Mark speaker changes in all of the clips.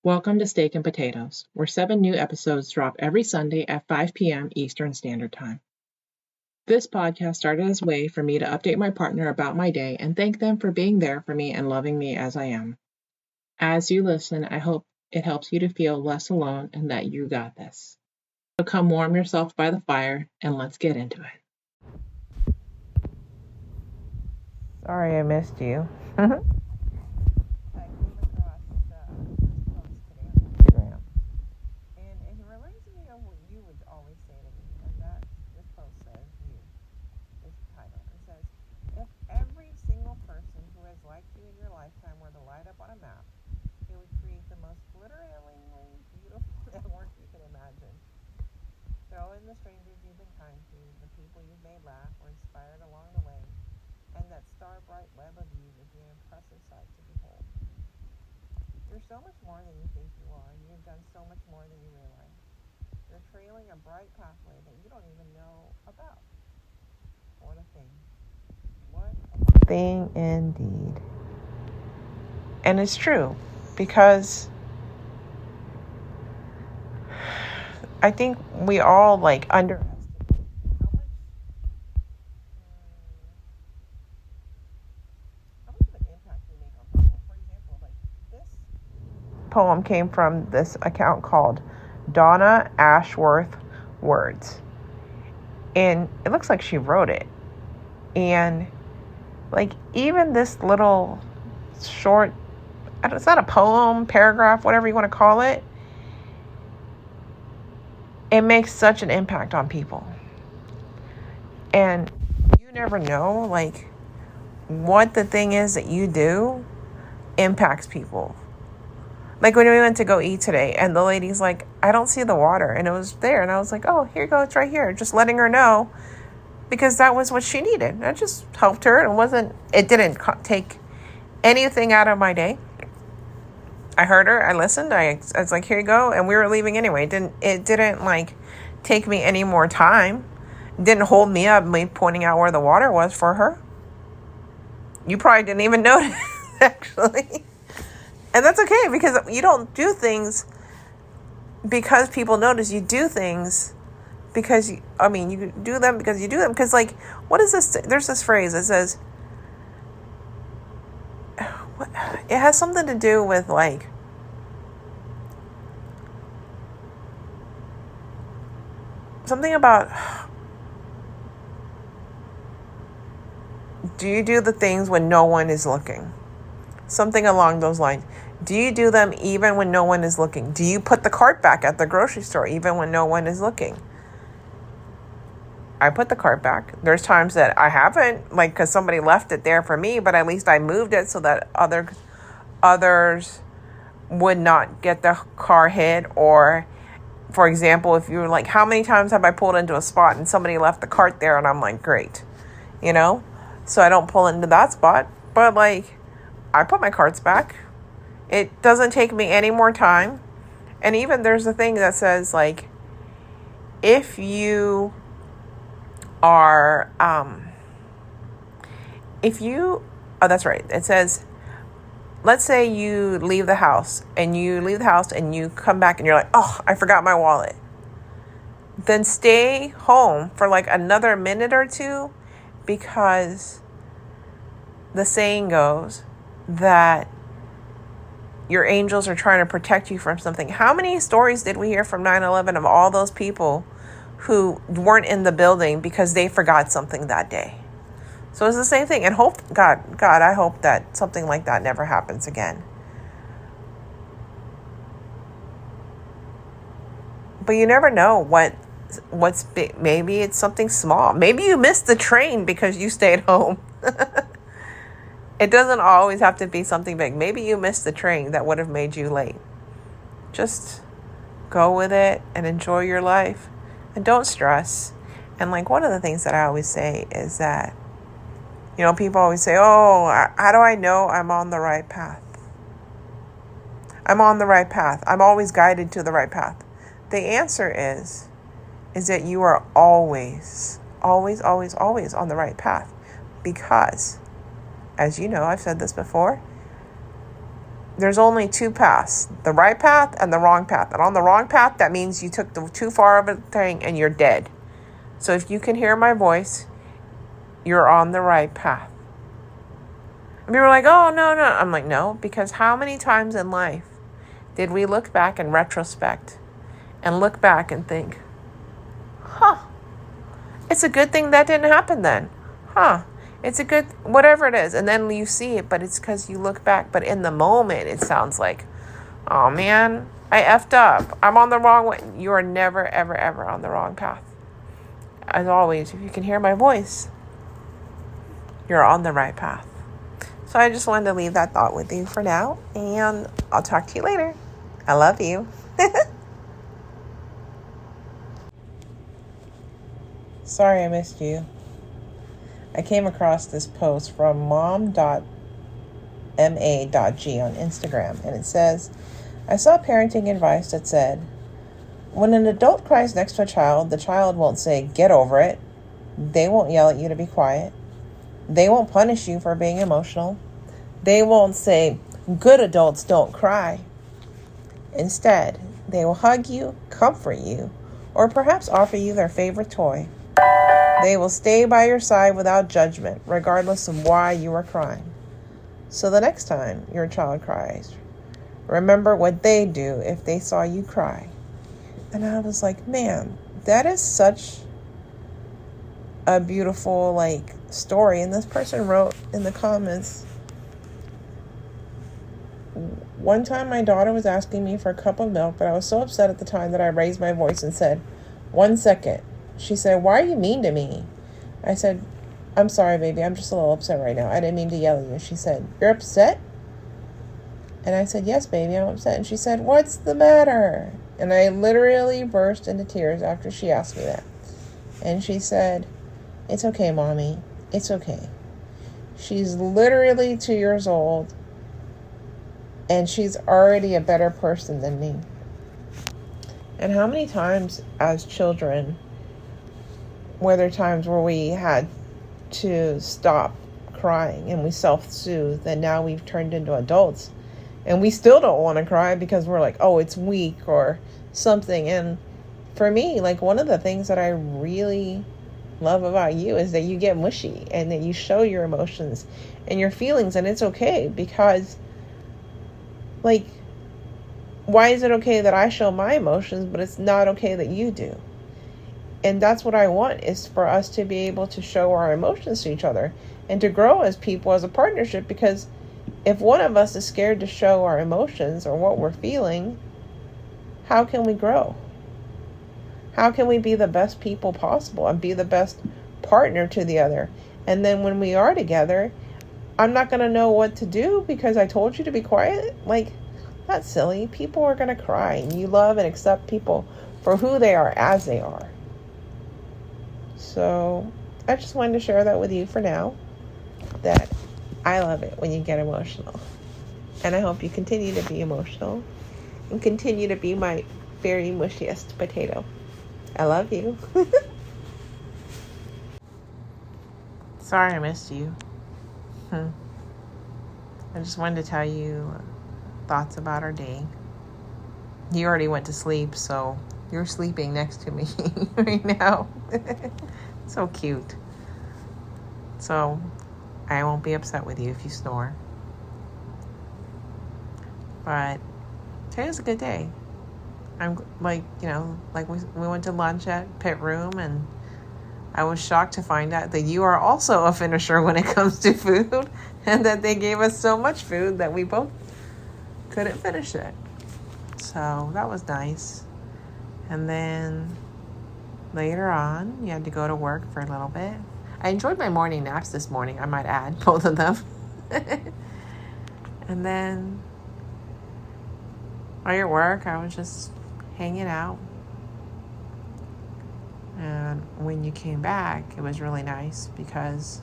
Speaker 1: Welcome to Steak and Potatoes, where 7 new episodes drop every Sunday at 5 p.m. Eastern Standard Time. This podcast started as a way for me to update my partner about my day and thank them for being there for me and loving me as I am. As you listen, I hope it helps you to feel less alone and that you got this. So come warm yourself by the fire and let's get into it.
Speaker 2: Sorry I missed you. The strangers you've been kind to, the people you've made laugh or inspired along the way, and that star-bright web of you would be an impressive sight to behold. You're so much more than you think you are, and you've done so much more than you realize. You're trailing a bright pathway that you don't even know about. What a thing. What a thing indeed. And it's true, because I think we all underestimate how much of an impact we make on people. For example, this poem came from this account called Donna Ashworth Words. And it looks like she wrote it. And even this little short, it's not a poem, paragraph, whatever you want to call it, it makes such an impact on people. And you never know, what the thing is that you do impacts people. When we went to go eat today, and the lady's like, I don't see the water. And it was there. And I was like, oh, here you go. It's right here. Just letting her know, because that was what she needed. I just helped her. It didn't take anything out of my day. I heard her. I listened. I was like, here you go. And we were leaving anyway. It didn't take me any more time. It didn't hold me up, me pointing out where the water was for her. You probably didn't even notice, actually. And that's okay, because you don't do things because people notice. You do things because, you do them because you do them. Because, what is this? There's this phrase that says, it has something to do with, something about, do you do the things when no one is looking? Something along those lines. Do you do them even when no one is looking? Do you put the cart back at the grocery store even when no one is looking? I put the cart back. There's times that I haven't, because somebody left it there for me, but at least I moved it so that others would not get the car hit. Or, for example, if you're how many times have I pulled into a spot and somebody left the cart there, and I'm like, great, so I don't pull into that spot. But I put my carts back. It doesn't take me any more time. And even there's a thing that says, if you are, that's right. It says, let's say you leave the house and you come back and you're like, oh, I forgot my wallet. Then stay home for another minute or two, because the saying goes that your angels are trying to protect you from something. How many stories did we hear from 9/11 of all those people who weren't in the building because they forgot something that day? So it's the same thing. And God, I hope that something like that never happens again. But you never know what's big. Maybe it's something small. Maybe you missed the train because you stayed home. It doesn't always have to be something big. Maybe you missed the train that would have made you late. Just go with it and enjoy your life, and don't stress. And one of the things that I always say is that, people always say, oh, how do I know I'm on the right path? I'm on the right path. I'm always guided to the right path. The answer is that you are always, always, always, always on the right path. Because, as you know, I've said this before, there's only two paths, the right path and the wrong path. And on the wrong path, that means you took the too far of a thing and you're dead. So if you can hear my voice, you're on the right path. And people are like, oh, no. I'm like, no, because how many times in life did we look back in retrospect and look back and think, it's a good thing that didn't happen then. It's a good, whatever it is. And then you see it, but it's because you look back. But in the moment, it sounds like, oh man, I effed up. I'm on the wrong way. You are never, ever, ever on the wrong path. As always, if you can hear my voice, you're on the right path. So I just wanted to leave that thought with you for now. And I'll talk to you later. I love you. Sorry I missed you. I came across this post from mom.ma.g on Instagram, and it says, I saw parenting advice that said, when an adult cries next to a child, the child won't say, get over it. They won't yell at you to be quiet. They won't punish you for being emotional. They won't say, good adults don't cry. Instead, they will hug you, comfort you, or perhaps offer you their favorite toy. They will stay by your side without judgment, regardless of why you are crying. So the next time your child cries, remember what they'd do if they saw you cry. And I was like, man, that is such a beautiful, story. And this person wrote in the comments, one time my daughter was asking me for a cup of milk, but I was so upset at the time that I raised my voice and said, 1 second. She said, why are you mean to me? I said, I'm sorry, baby. I'm just a little upset right now. I didn't mean to yell at you. She said, you're upset? And I said, yes, baby, I'm upset. And she said, what's the matter? And I literally burst into tears after she asked me that. And she said, it's okay, Mommy. It's okay. She's literally 2 years old, and she's already a better person than me. And how many times as children were there times where we had to stop crying and we self-soothe, and now we've turned into adults and we still don't want to cry because we're like, oh, it's weak or something. And for me, one of the things that I really love about you is that you get mushy and that you show your emotions and your feelings, and it's okay because why is it okay that I show my emotions, but it's not okay that you do? And that's what I want, is for us to be able to show our emotions to each other and to grow as people, as a partnership. Because if one of us is scared to show our emotions or what we're feeling, how can we grow? How can we be the best people possible and be the best partner to the other? And then when we are together, I'm not going to know what to do because I told you to be quiet. That's silly. People are going to cry, and you love and accept people for who they are as they are. So I just wanted to share that with you for now, that I love it when you get emotional. And I hope you continue to be emotional and continue to be my very mushiest potato. I love you. Sorry I missed you. I just wanted to tell you thoughts about our day. You already went to sleep, so you're sleeping next to me right now. So cute. So I won't be upset with you if you snore. But today was a good day. I'm we went to lunch at Pit Room, and I was shocked to find out that you are also a finisher when it comes to food, and that they gave us so much food that we both couldn't finish it. So that was nice. And then later on, you had to go to work for a little bit. I enjoyed my morning naps this morning, I might add, both of them. And then while you're at work, I was just hanging out. And when you came back, it was really nice because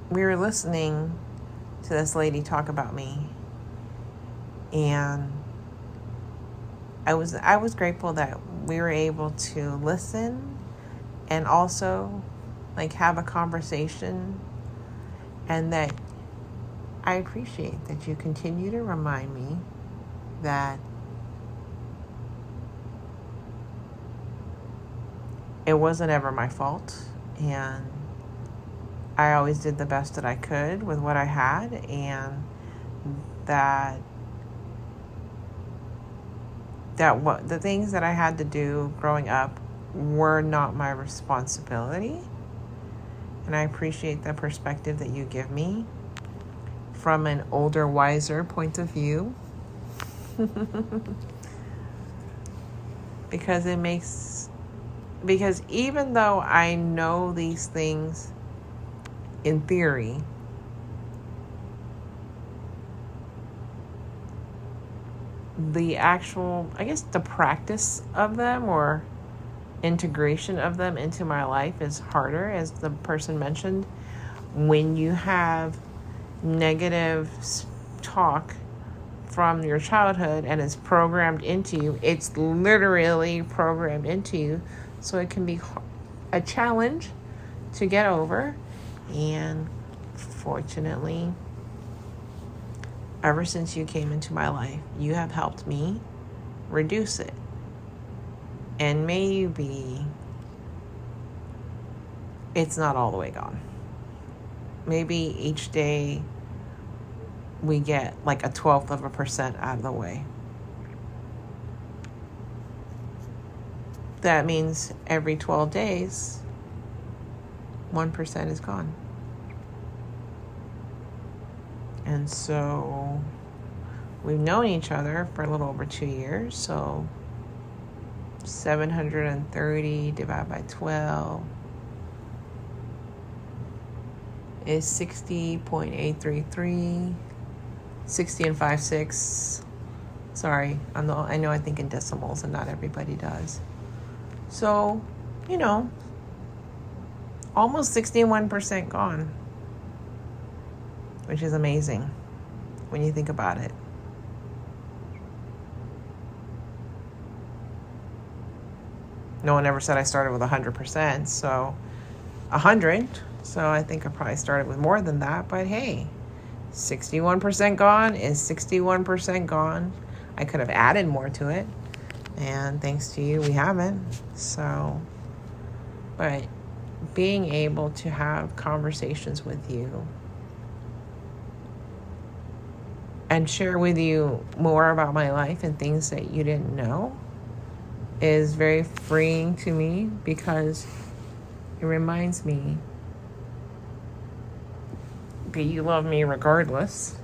Speaker 2: we were listening to this lady talk about me, and I was grateful that we were able to listen and also have a conversation And that I appreciate that you continue to remind me that it wasn't ever my fault, and I always did the best that I could with what I had, and that what the things that I had to do growing up were not my responsibility. And I appreciate the perspective that you give me from an older, wiser point of view. Because even though I know these things in theory, the actual, I guess, the practice of them or integration of them into my life is harder, as the person mentioned. When you have negative talk from your childhood and it's programmed into you, it's literally programmed into you, so it can be a challenge to get over. And fortunately, ever since you came into my life, you have helped me reduce it. And maybe it's not all the way gone. Maybe each day we get like 1/12% out of the way. That means every 12 days, 1% is gone. And so we've known each other for a little over 2 years. So 730 divided by 12 is 60.833. 60 and 5/6. Sorry, I know I think in decimals and not everybody does. So, almost 61% gone, which is amazing when you think about it. No one ever said I started with 100%, so 100. So I think I probably started with more than that, but hey, 61% gone is 61% gone. I could have added more to it, and thanks to you, we haven't. So, but being able to have conversations with you and share with you more about my life and things that you didn't know is very freeing to me, because it reminds me that you love me regardless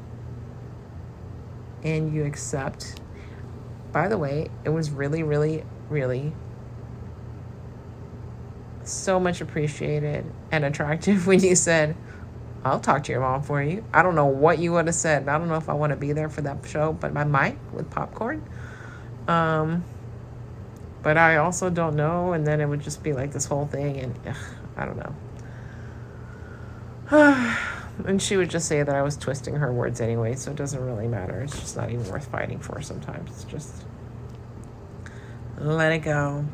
Speaker 2: and you accept. By the way, it was really, really, really so much appreciated and attractive when you said, I'll talk to your mom for you. I don't know what you would have said. I don't know if I want to be there for that show, but my mic with popcorn. But I also don't know. And then it would just be like this whole thing. And I don't know. And she would just say that I was twisting her words anyway, so it doesn't really matter. It's just not even worth fighting for sometimes. It's just let it go.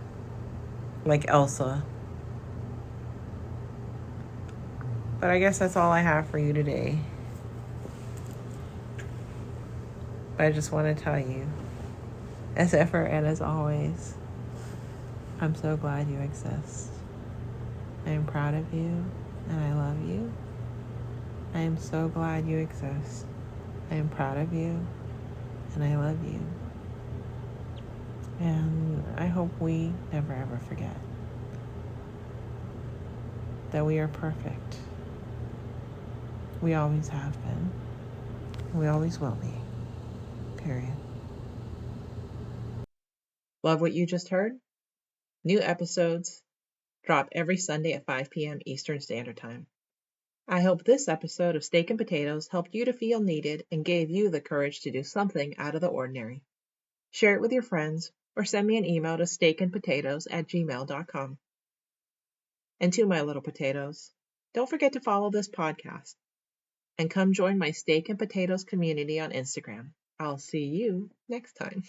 Speaker 2: Like Elsa. But I guess that's all I have for you today. But I just want to tell you, as ever and as always, I'm so glad you exist. I am proud of you, and I love you. I am so glad you exist. I am proud of you, and I love you. And I hope we never ever forget that we are perfect. We always have been. We always will be. Period.
Speaker 1: Love what you just heard? New episodes drop every Sunday at 5 p.m. Eastern Standard Time. I hope this episode of Steak and Potatoes helped you to feel needed and gave you the courage to do something out of the ordinary. Share it with your friends or send me an email to steakandpotatoes@gmail.com. And to my little potatoes, don't forget to follow this podcast and come join my Steak and Potatoes community on Instagram. I'll see you next time.